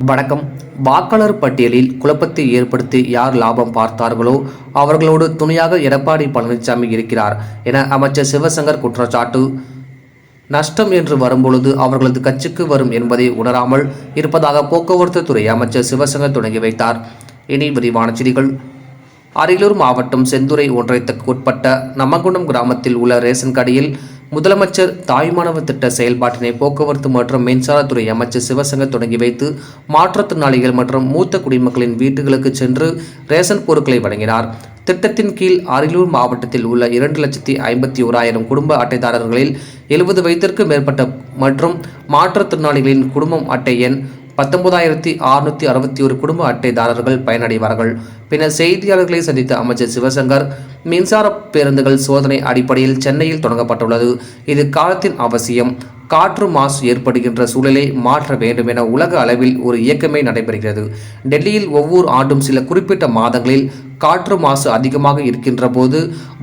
வணக்கம். வாக்காளர் பட்டியலில் குழப்பத்தை ஏற்படுத்தி யார் லாபம் பார்த்தார்களோ அவர்களோடு துணையாக எடப்பாடி பழனிசாமி இருக்கிறார் என அமைச்சர் சிவசங்கர் குற்றச்சாட்டு. நஷ்டம் என்று வரும்பொழுது அவர்களது கட்சிக்கு வரும் என்பதை உணராமல் இருப்பதாக போக்குவரத்து துறை அமைச்சர் சிவசங்கர் தொடங்கி வைத்தார். இனி விரிவான செய்திகள். அரியலூர் மாவட்டம் செந்துறை ஒன்றியத்துக்கு உட்பட்ட நம்மகுண்டம் கிராமத்தில் உள்ள ரேஷன் கடையில் முதலமைச்சர் தாய்மானவ திட்ட செயல்பாட்டினை போக்குவரத்து மற்றும் மின்சாரத்துறை அமைச்சர் சிவசங்கர் தொடங்கி வைத்து மாற்றுத்திறனாளிகள் மற்றும் மூத்த குடிமக்களின் வீட்டுகளுக்கு சென்று ரேஷன் பொருட்களை வழங்கினார். திட்டத்தின் கீழ் அரியலூர் மாவட்டத்தில் உள்ள 2,51,000 குடும்ப அட்டைதாரர்களில் 70 வயதிற்கு மேற்பட்ட மற்றும் மாற்றுத்திறனாளிகளின் குடும்பம் அட்டை எண் 19,661 குடும்ப அட்டைதாரர்கள் பயனடைவார்கள். பின்னர் செய்தியாளர்களை சந்தித்த அமைச்சர் சிவசங்கர், மின்சார பேருந்துகள் சோதனை அடிப்படையில் சென்னையில் தொடங்கப்பட்டுள்ளது. இது காலத்தின் அவசியம். காற்று மாசு ஏற்படுகின்ற சூழலை மாற்ற வேண்டும் என உலக அளவில் ஒரு இயக்கமே நடைபெறுகிறது. டெல்லியில் ஒவ்வொரு ஆண்டும் சில குறிப்பிட்ட மாதங்களில் காற்று மாசு அதிகமாக இருக்கின்ற போது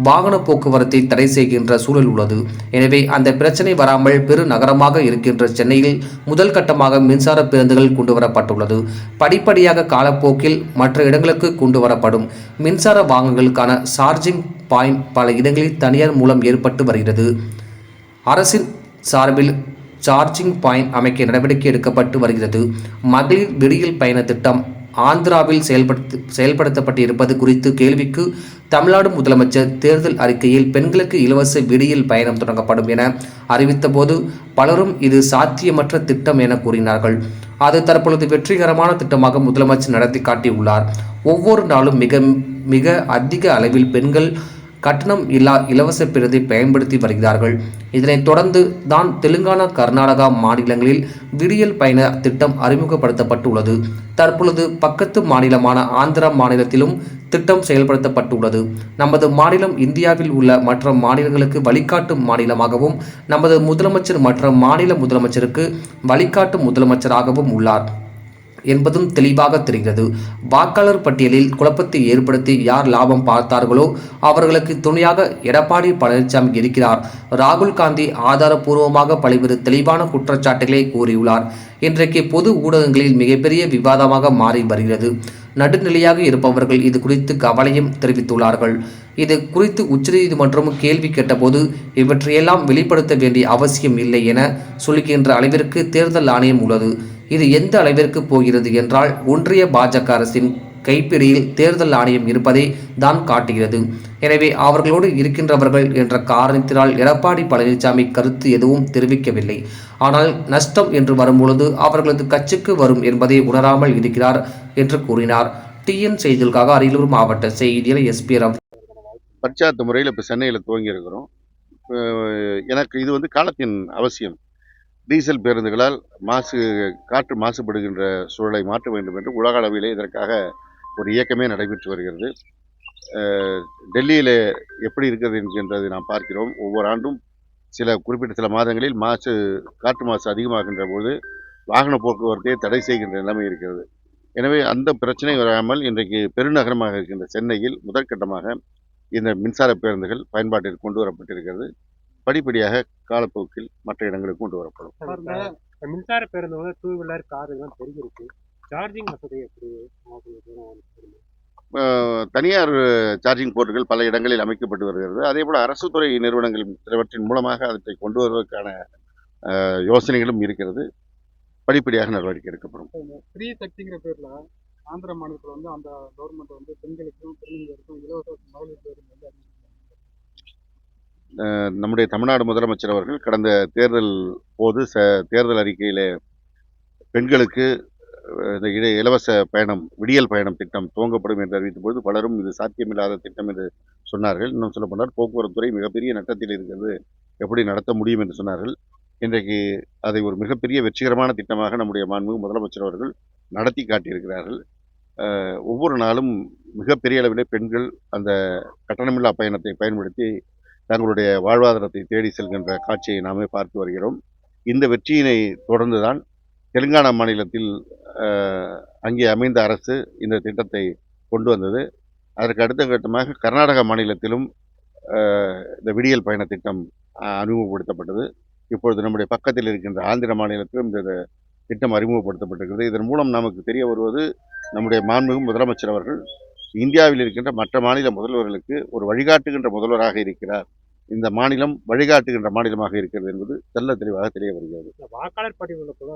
வாகன போக்குவரத்தை தடை செய்கின்ற சூழல் உள்ளது. எனவே அந்த பிரச்சனை வராமல் பெரு நகரமாக இருக்கின்ற சென்னையில் முதல் கட்டமாக மின்சார பேருந்துகள் கொண்டு வரப்பட்டுள்ளது. படிப்படியாக காலப்போக்கில் மற்ற இடங்களுக்கு கொண்டு வரப்படும். மின்சார வாகனங்களுக்கான சார்ஜிங் பாயிண்ட் பல இடங்களில் தனியார் மூலம் ஏற்பட்டு வருகிறது. அரசின் சார்பில் சார்ஜிங் பாயிண்ட் அமைக்க நடவடிக்கை எடுக்கப்பட்டு வருகிறது. மகளிர் விடியல் பயண திட்டம் ஆந்திராவில் செயல்படுத்தப்பட்டு இருப்பது குறித்து கேள்விக்கு தமிழ்நாடு முதலமைச்சர் தேர்தல் அறிக்கையில் பெண்களுக்கு இலவச விடியல் பயணம் தொடங்கப்படும் என அறிவித்த போது பலரும் இது சாத்தியமற்ற திட்டம் என கூறினார்கள். அது தற்பொழுது வெற்றிகரமான திட்டமாக முதலமைச்சர் நடத்தி காட்டியுள்ளார். ஒவ்வொரு நாளும் மிக மிக அதிக அளவில் பெண்கள் கட்டணம் இல்லா இலவச பேருந்தை பயன்படுத்தி வருகிறார்கள். இதனைத் தொடர்ந்து தான் தெலுங்கானா, கர்நாடகா மாநிலங்களில் விடியல் பயண திட்டம் அறிமுகப்படுத்தப்பட்டுள்ளது. தற்பொழுது பக்கத்து மாநிலமான ஆந்திரா மாநிலத்திலும் திட்டம் செயல்படுத்தப்பட்டுள்ளது. நமது மாநிலம் இந்தியாவில் உள்ள மற்ற மாநிலங்களுக்கு வழிகாட்டும் மாநிலமாகவும் நமது முதலமைச்சர் மற்ற மாநில முதலமைச்சருக்கு வழிகாட்டும் முதலமைச்சராகவும் உள்ளார் என்பதும் தெளிவாக தெரிகிறது. வாக்காளர் பட்டியலில் குழப்பத்தை ஏற்படுத்தி யார் லாபம் பார்த்தார்களோ அவர்களுக்கு துணையாக எடப்பாடி பழனிசாமி இருக்கிறார். ராகுல் காந்தி ஆதாரபூர்வமாக பல்வேறு தெளிவான குற்றச்சாட்டுகளை கூறியுள்ளார். இன்றைக்கு பொது ஊடகங்களில் மிகப்பெரிய விவாதமாக மாறி வருகிறது. நடுநிலையாக இருப்பவர்கள் இது குறித்து கவலையும் தெரிவித்துள்ளார்கள். இது குறித்து உச்சநீதிமன்றம் கேள்வி கேட்டபோது இவற்றையெல்லாம் வெளிப்படுத்த வேண்டிய அவசியம் இல்லை என சொல்கின்ற அளவிற்கு தேர்தல் ஆணையம் உள்ளது. இது எந்த அளவிற்கு போகிறது என்றால் ஒன்றிய பாஜக அரசின் கைப்பிடியில் தேர்தல் ஆணையம் இருப்பதை தான் காட்டுகிறது. எனவே அவர்களோடு இருக்கின்றவர்கள் என்ற காரணத்தினால் எடப்பாடி பழனிசாமி கருத்து எதுவும் தெரிவிக்கவில்லை. ஆனால் நஷ்டம் என்று வரும்பொழுது அவர்களது கட்சிக்கு வரும் என்பதை உணராமல் இருக்கிறார் என்று கூறினார். டிஎன் செய்திகளுக்காக அரியலூர் மாவட்ட செய்தியாளர் எஸ்பி ரவி. பஞ்சாயத்து முறையில் இப்போ சென்னையில் துவங்கி இருக்கிறோம். எனக்கு இது காலத்தின் அவசியம். டீசல் பேருந்துகளால் காற்று மாசுபடுகின்ற சூழலை மாற்ற வேண்டும் என்று உலக அளவிலே இதற்காக ஒரு இயக்கமே நடைபெற்று வருகிறது. டெல்லியில் எப்படி இருக்கிறது என்கின்றதை நாம் பார்க்கிறோம். ஒவ்வொரு ஆண்டும் குறிப்பிட்ட சில மாதங்களில் காற்று மாசு அதிகமாகின்ற போது வாகன போக்குவரத்தை தடை செய்கின்ற நிலைமை இருக்கிறது. எனவே அந்த பிரச்சனை வராமல் இன்றைக்கு பெருநகரமாக இருக்கின்ற சென்னையில் முதற்கட்டமாக இந்த மின்சார பேருந்துகள் பயன்பாட்டிற்கு கொண்டு வரப்பட்டிருக்கிறது. படிப்படியாக காலப்போக்கில் மற்ற இடங்களுக்கு கொண்டு வரப்படும். மின்சார பேருந்து வந்து 2 வீலர் கார் இதெல்லாம் பெருகிருக்கு. சார்ஜிங் வசதி எப்படி? தனியார் சார்ஜிங் போர்ட்டுகள் பல இடங்களில் அமைக்கப்பட்டு வருகிறது. அதே போல அரசு துறை நிறுவனங்கள் சிலவற்றின் மூலமாக அவற்றை கொண்டு வருவதற்கான யோசனைகளும் இருக்கிறது. படிப்படியாக நடவடிக்கை எடுக்கப்படும். ஃப்ரீ சக்திங்கிற பேர்ல ஆந்திர மாநிலத்தில் வந்து அந்த கவர்மெண்ட் வந்து பெண்களுக்கும் திருநங்கைகளுக்கும் இலவச மகளிர் பேருந்து வந்து நம்முடைய தமிழ்நாடு முதலமைச்சர் அவர்கள் கடந்த தேர்தல் போது தேர்தல் அறிக்கையில் பெண்களுக்கு இந்த இலவச பயணம் விடியல் பயணம் திட்டம் துவங்கப்படும் என்று அறிவித்தபோது பலரும் இது சாத்தியமில்லாத திட்டம் என்று சொன்னார்கள். இன்னும் சொல்ல போனால் போக்குவரத்துறை மிகப்பெரிய நட்டத்தில் இருக்கிறது, எப்படி நடத்த முடியும் என்று சொன்னார்கள். இன்றைக்கு அதை ஒரு மிகப்பெரிய வெற்றிகரமான திட்டமாக நம்முடைய மாண்புமிகு முதலமைச்சர் அவர்கள் நடத்தி காட்டியிருக்கிறார்கள். ஒவ்வொரு நாளும் மிகப்பெரிய அளவிலே பெண்கள் அந்த கட்டணமில்லா பயணத்தை பயன்படுத்தி தங்களுடைய வாழ்வாதாரத்தை தேடி செல்கின்ற காட்சியை நாமே பார்த்து வருகிறோம். இந்த வெற்றியினை தொடர்ந்துதான் தெலுங்கானா மாநிலத்தில் அங்கே அமைந்த அரசு இந்த திட்டத்தை கொண்டு வந்தது. அதற்கு அடுத்த கட்டமாக கர்நாடக மாநிலத்திலும் இந்த விடியல் பயண திட்டம் அறிமுகப்படுத்தப்பட்டது. இப்பொழுது நம்முடைய பக்கத்தில் இருக்கின்ற ஆந்திர மாநிலத்திலும் இந்த திட்டம் அறிமுகப்படுத்தப்பட்டிருக்கிறது. இதன் மூலம் நமக்கு தெரிய வருவது, நம்முடைய மாண்புமிகு முதலமைச்சர் அவர்கள் இந்தியாவில் இருக்கின்ற மற்ற மாநில முதல்வர்களுக்கு ஒரு வழிகாட்டுகின்ற முதல்வராக இருக்கிறார். இந்த மாநிலம் வழிகாட்டுகின்ற மாநிலமாக இருக்கிறது என்பது தெள்ள தெளிவாக தெரிய வருகிறது. வாக்காளர் பட்டியலில் கூட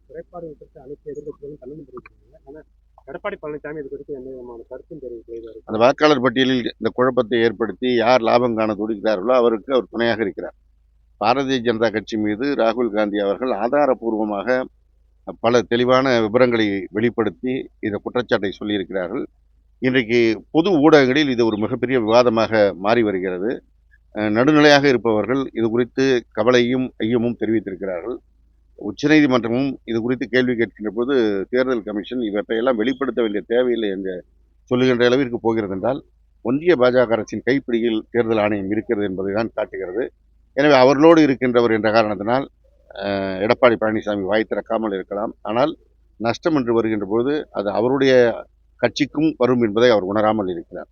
குறைபாடுகள் குறித்து அனைத்து எதிர்கட்சிகளும் கண்டனம் தெரிவிக்கிறாங்க. ஆனால் எடப்பாடி பழனிசாமி இது குறித்து எந்த விதமான கருத்தும் தெரிவிக்கிறது. அந்த வாக்காளர் பட்டியலில் இந்த குழப்பத்தை ஏற்படுத்தி யார் லாபம் காண துடிக்கிறார்களோ அவருக்கு அவர் துணையாக இருக்கிறார். பாரதிய ஜனதா கட்சி மீது ராகுல் காந்தி அவர்கள் ஆதாரபூர்வமாக பல தெளிவான விவரங்களை வெளிப்படுத்தி இந்த குற்றச்சாட்டை சொல்லியிருக்கிறார்கள். இன்றைக்கு பொது ஊடகங்களில் இது ஒரு மிகப்பெரிய விவாதமாக மாறி வருகிறது. நடுநிலையாக இருப்பவர்கள் இது குறித்து கவலையும் ஐயமும் தெரிவித்திருக்கிறார்கள். உச்சநீதிமன்றமும் இது குறித்து கேள்வி கேட்கின்ற போது தேர்தல் கமிஷன் இவற்றையெல்லாம் வெளிப்படுத்த வேண்டிய தேவையில்லை என்று சொல்லுகின்ற அளவிற்கு போகிறது என்றால், ஒன்றிய பாஜக அரசின் கைப்பிடியில் தேர்தல் ஆணையம் இருக்கிறது என்பதை தான் காட்டுகிறது. எனவே அவர்களோடு இருக்கின்றவர் என்ற காரணத்தினால் எடப்பாடி பழனிசாமி வாய் திறக்காமல் இருக்கலாம். ஆனால் நஷ்டம் என்று வருகின்ற போது அது அவருடைய கட்சிக்கும் வரும் என்பதை அவர் உணராமல் இருக்கிறார்.